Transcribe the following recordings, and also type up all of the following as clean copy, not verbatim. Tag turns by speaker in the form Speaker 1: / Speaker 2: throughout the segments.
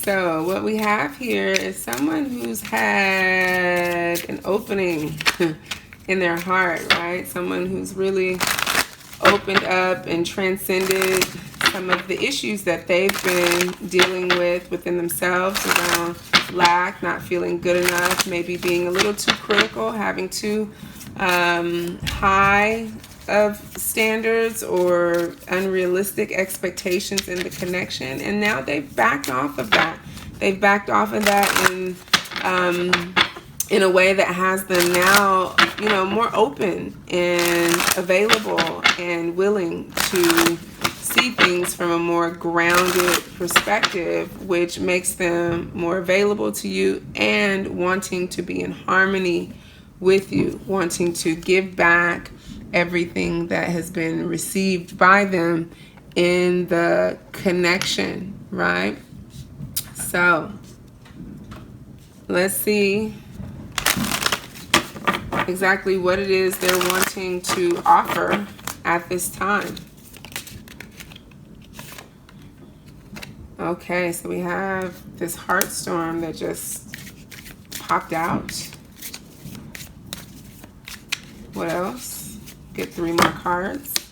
Speaker 1: So what we have here is someone who's had an opening in their heart, right? Someone who's really opened up and transcended some of the issues that they've been dealing with within themselves around lack, not feeling good enough, maybe being a little too critical, having too high of standards or unrealistic expectations in the connection. And now they've backed off of that. They've backed off of that in a way that has them now, you know, more open and available and willing to see things from a more grounded perspective, which makes them more available to you and wanting to be in harmony with you, wanting to give back everything that has been received by them in the connection, right? So let's see exactly what it is they're wanting to offer at this time. Okay, so we have this heart storm that just popped out. What else? Get 3 more cards.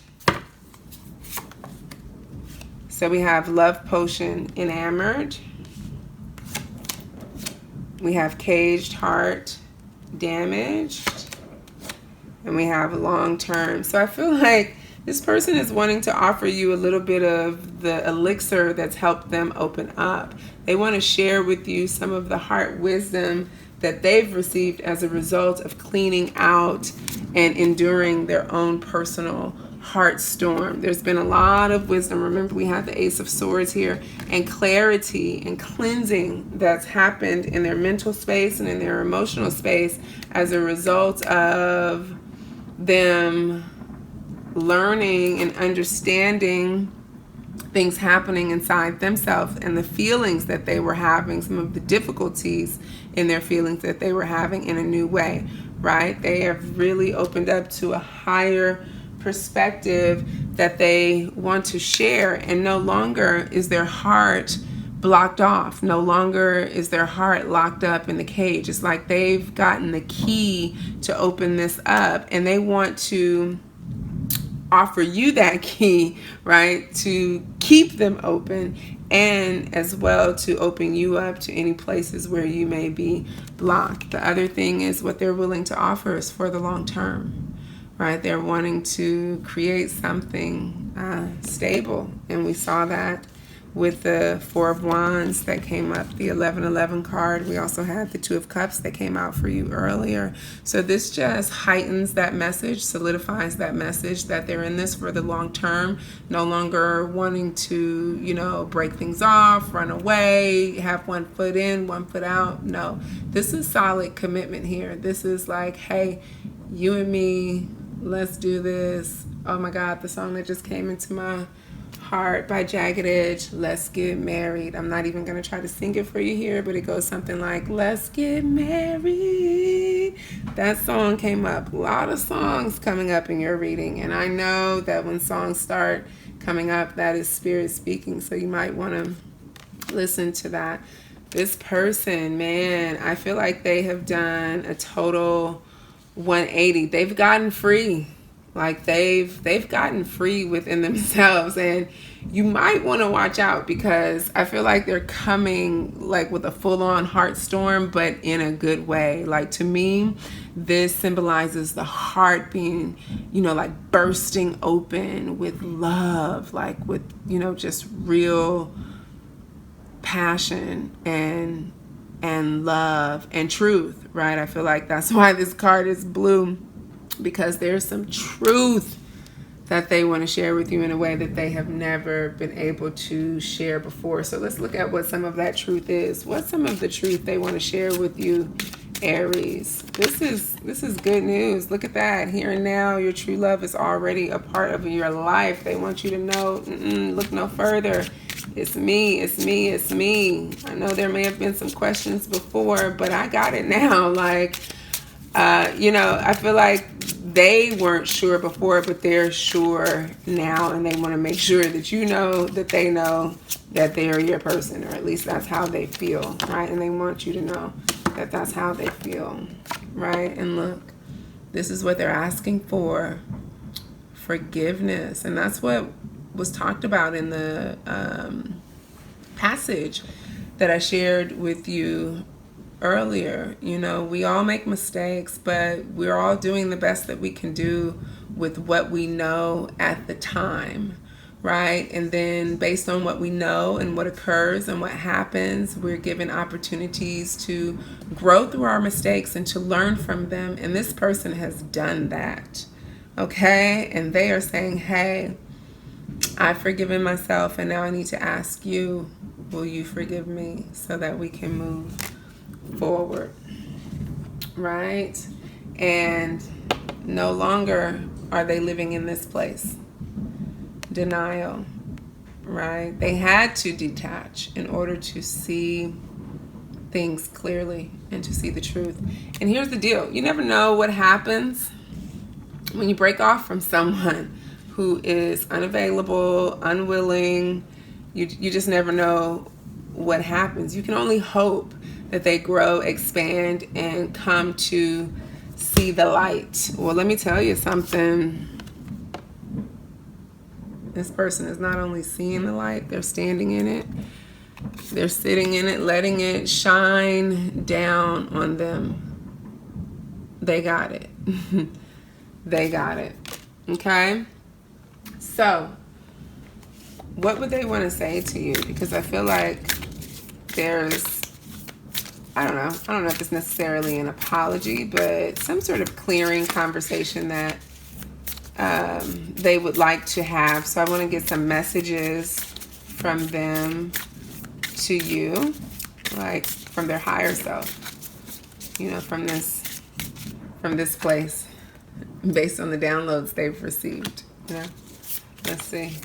Speaker 1: So we have love potion, enamored. We have caged heart, damaged. And we have long term. So I feel like this person is wanting to offer you a little bit of the elixir that's helped them open up. They want to share with you some of the heart wisdom that they've received as a result of cleaning out and enduring their own personal heart storm. There's been a lot of wisdom. Remember, we had the Ace of Swords here, and clarity and cleansing that's happened in their mental space and in their emotional space as a result of them learning and understanding things happening inside themselves and the feelings that they were having, some of the difficulties in their feelings that they were having in a new way, right? They have really opened up to a higher perspective that they want to share, and no longer is their heart blocked off. No longer is their heart locked up in the cage. It's like they've gotten the key to open this up, and they want to offer you that key, right, to keep them open, and as well to open you up to any places where you may be blocked. The other thing is what they're willing to offer is for the long term, right? They're wanting to create something stable, and we saw that with the 4 of Wands that came up, the 1111 card. We also had the 2 of Cups that came out for you earlier. So this just heightens that message, solidifies that message that they're in this for the long term, no longer wanting to, you know, break things off, run away, have one foot in, one foot out. No, this is solid commitment here. This is like, hey, you and me, let's do this. Oh my God, the song that just came into my heart by Jagged Edge, Let's Get Married. I'm not even going to try to sing it for you here, but it goes something like, let's get married. That song came up. A lot of songs coming up in your reading, and I know that when songs start coming up, that is spirit speaking, so you might want to listen to that. This person, man, I feel like they have done a total 180. They've gotten free. Like they've gotten free within themselves, and you might want to watch out because I feel like they're coming like with a full-on heart storm, but in a good way. Like, to me, this symbolizes the heart being, you know, like bursting open with love, like with, you know, just real passion and love and truth, right? I feel like that's why this card is blue, because there's some truth that they want to share with you in a way that they have never been able to share before. So let's look at what some of that truth is. What's some of the truth they want to share with you, Aries? This is good news. Look at that. Here and now, your true love is already a part of your life. They want you to know, look no further. It's me, it's me, it's me. I know there may have been some questions before, but I got it now. Like, you know, I feel like they weren't sure before, but they're sure now, and they want to make sure that you know that they know that they're your person, or at least that's how they feel, right? And they want you to know that that's how they feel, right? And look, this is what they're asking for: forgiveness. And that's what was talked about in the passage that I shared with you earlier. You know, we all make mistakes, but we're all doing the best that we can do with what we know at the time, right? And then based on what we know and what occurs and what happens, we're given opportunities to grow through our mistakes and to learn from them. And this person has done that, okay? And they are saying, hey, I've forgiven myself, and now I need to ask you, will you forgive me, so that we can move forward, right? And no longer are they living in this place. Denial, right? They had to detach in order to see things clearly and to see the truth. And here's the deal. You never know what happens when you break off from someone who is unavailable, unwilling. You just never know what happens. You can only hope that they grow, expand, and come to see the light. Well, let me tell you something. This person is not only seeing the light, they're standing in it. They're sitting in it, letting it shine down on them. They got it. They got it. Okay? So, what would they want to say to you? Because I feel like there's, I don't know if it's necessarily an apology, but some sort of clearing conversation that they would like to have. So I want to get some messages from them to you, like from their higher self, you know, from this place, based on the downloads they've received. You know, let's see.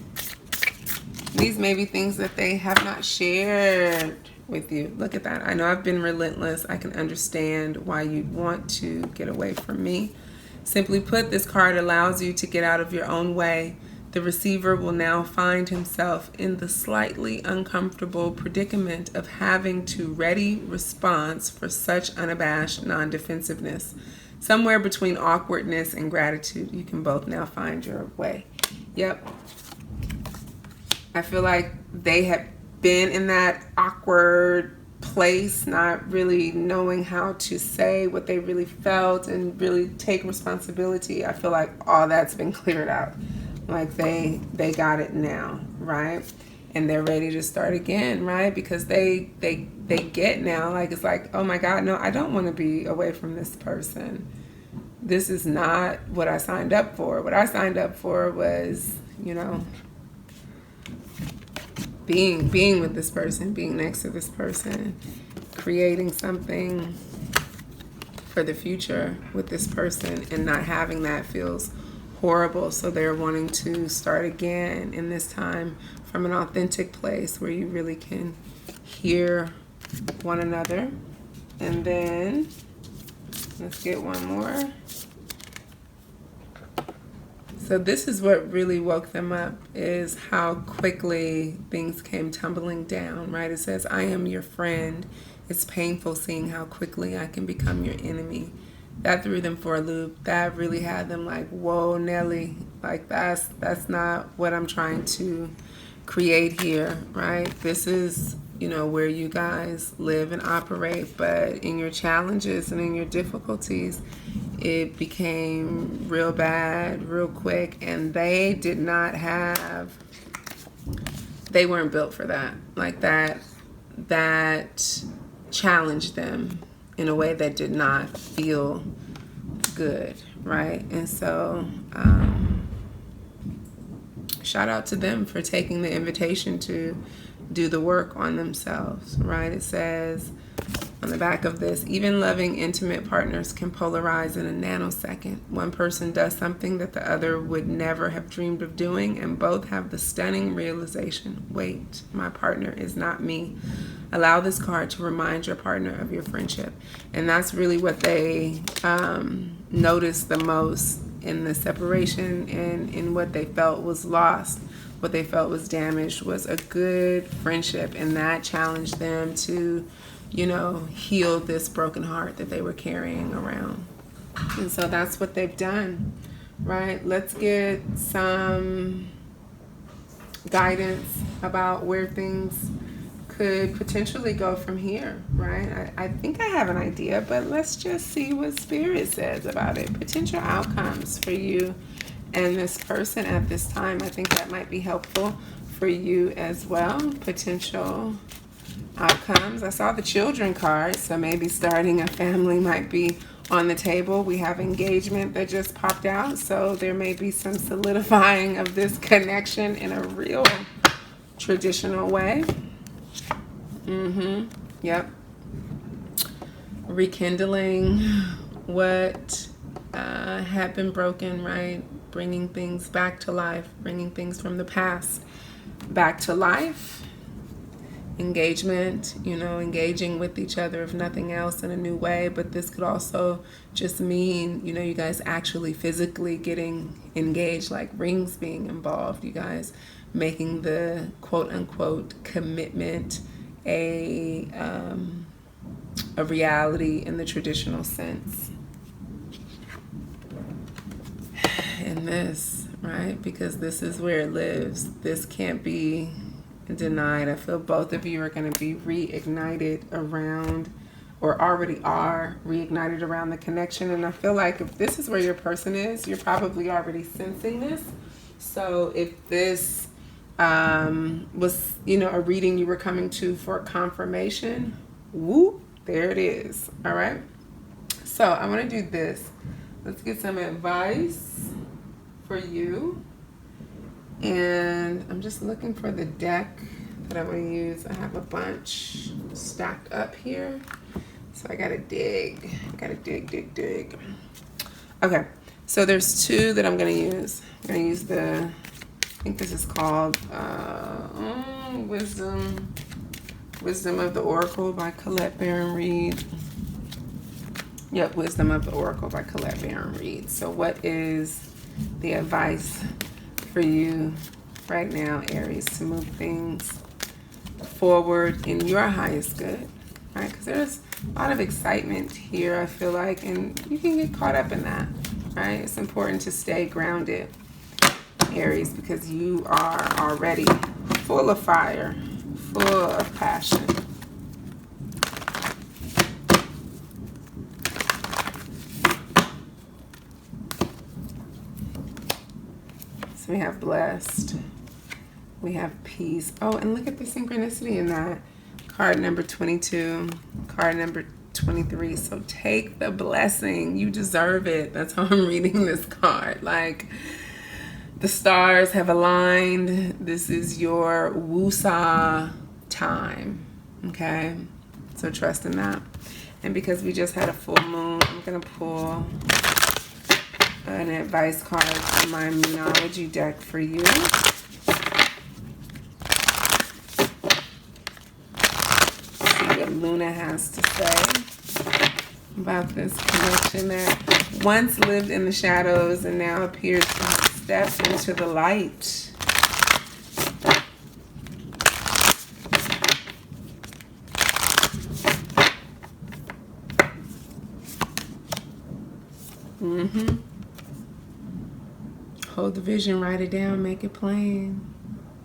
Speaker 1: These may be things that they have not shared with you. Look at that. I know I've been relentless. I can understand why you'd want to get away from me. Simply put, this card allows you to get out of your own way. The receiver will now find himself in the slightly uncomfortable predicament of having to ready response for such unabashed non-defensiveness. Somewhere between awkwardness and gratitude, you can both now find your way. Yep. I feel like they have been in that awkward place, not really knowing how to say what they really felt and really take responsibility. I feel like all that's been cleared out. Like they got it now, right? And they're ready to start again, right? Because they get now, like, it's like, oh my God, no, I don't want to be away from this person. This is not what I signed up for. What I signed up for was, you know, being with this person, being next to this person, creating something for the future with this person, and not having that feels horrible. So they're wanting to start again, in this time from an authentic place where you really can hear one another. And then let's get one more. So this is what really woke them up, is how quickly things came tumbling down, right? It says, I am your friend. It's painful seeing how quickly I can become your enemy. That threw them for a loop. That really had them like, whoa, Nelly, like that's not what I'm trying to create here, right? This is, you know, where you guys live and operate, but in your challenges and in your difficulties, it became real bad, real quick, and they weren't built for that. Like that challenged them in a way that did not feel good, right? And so, shout out to them for taking the invitation to do the work on themselves, right? It says on the back of this, even loving intimate partners can polarize in a nanosecond. One person does something that the other would never have dreamed of doing, and both have the stunning realization, wait, my partner is not me. Allow this card to remind your partner of your friendship. And that's really what they noticed the most in the separation and in what they felt was lost, what they felt was damaged, was a good friendship, and that challenged them to, you know, heal this broken heart that they were carrying around. And so that's what they've done, right? Let's get some guidance about where things could potentially go from here, right? I think I have an idea, but let's just see what Spirit says about it. Potential outcomes for you and this person at this time. I think that might be helpful for you as well. Potential outcomes. I saw the children card, so maybe starting a family might be on the table. We have engagement that just popped out, so there may be some solidifying of this connection in a real traditional way. Yep. Rekindling what had been broken, right? Bringing things back to life, bringing things from the past back to life. Engagement, you know, engaging with each other, if nothing else, in a new way. But this could also just mean, you know, you guys actually physically getting engaged, like rings being involved, you guys making the quote unquote commitment a reality in the traditional sense. In this, right? Because this is where it lives. This can't be denied. I feel both of you are going to be reignited around, or already are reignited around, the connection. And I feel like if this is where your person is, you're probably already sensing this. So if this was, you know, a reading you were coming to for confirmation, whoop, there it is. All right. So I want to do this. Let's get some advice for you. And I'm just looking for the deck that I want to use. I have a bunch stacked up here, so I gotta dig. Dig. Okay, so there's two that I'm gonna use. I'm gonna use I think this is called Wisdom of the Oracle by Colette Baron Reed. Yep, Wisdom of the Oracle by Colette Baron Reed. So what is the advice for you right now, Aries, to move things forward in your highest good, right? Because there's a lot of excitement here, I feel like, and you can get caught up in that, right? It's important to stay grounded, Aries, because you are already full of fire, full of passion. We have blessed. We have peace. Oh, and look at the synchronicity in that. Card number 22, card number 23. So take the blessing. You deserve it. That's how I'm reading this card. Like, the stars have aligned. This is your woosah time. Okay? So trust in that. And because we just had a full moon, I'm going to pull an advice card from my Moonology deck for you. See what Luna has to say about this connection that once lived in the shadows and now appears to step into the light. Hold the vision, write it down, make it plain.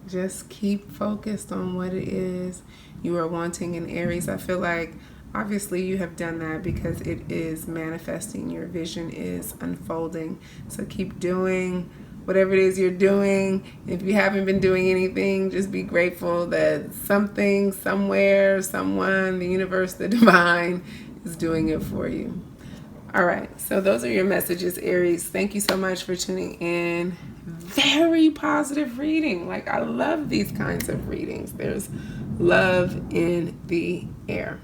Speaker 1: Just keep focused on what it is you are wanting in Aries. I feel like obviously you have done that because it is manifesting. Your vision is unfolding. So keep doing whatever it is you're doing. If you haven't been doing anything, just be grateful that something, somewhere, someone, the universe, the divine is doing it for you. All right, so those are your messages, Aries. Thank you so much for tuning in. Very positive reading. Like, I love these kinds of readings. There's love in the air.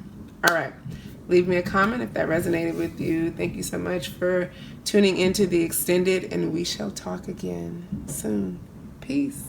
Speaker 1: All right, leave me a comment if that resonated with you. Thank you so much for tuning into the extended, and we shall talk again soon. Peace.